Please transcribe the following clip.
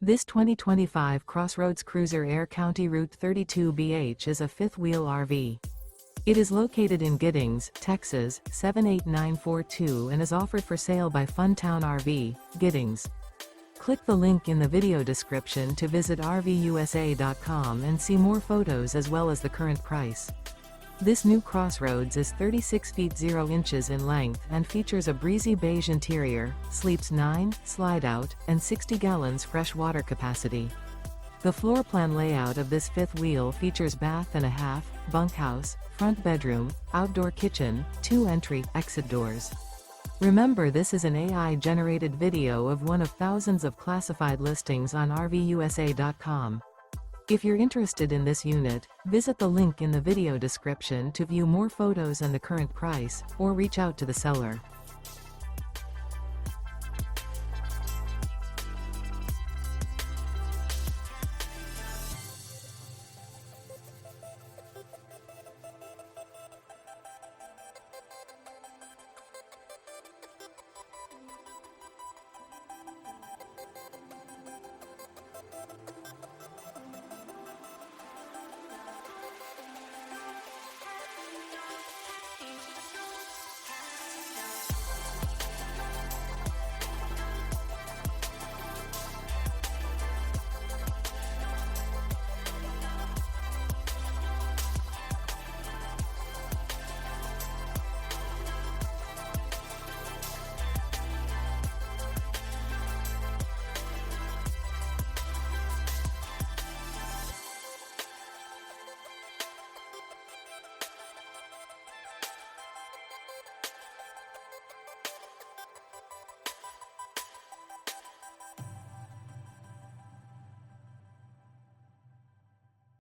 This 2025 CrossRoads Cruiser Aire CR32BH is a fifth-wheel RV. It is located in Giddings, Texas, 78942 and is offered for sale by Funtown RV, Giddings. Click the link in the video description to visit RVUSA.com and see more photos as well as the current price. This new CrossRoads is 36 feet 0 inches in length and features a breezy beige interior, sleeps 9, Slideout, and 60 gallons fresh water capacity. The floor plan layout of this fifth wheel features bath and a half, bunkhouse, front bedroom, outdoor kitchen, 2 entry/exit doors. Remember, this is an AI-generated video of one of thousands of classified listings on RVUSA.com. If you're interested in this unit, visit the link in the video description to view more photos and the current price, or reach out to the seller.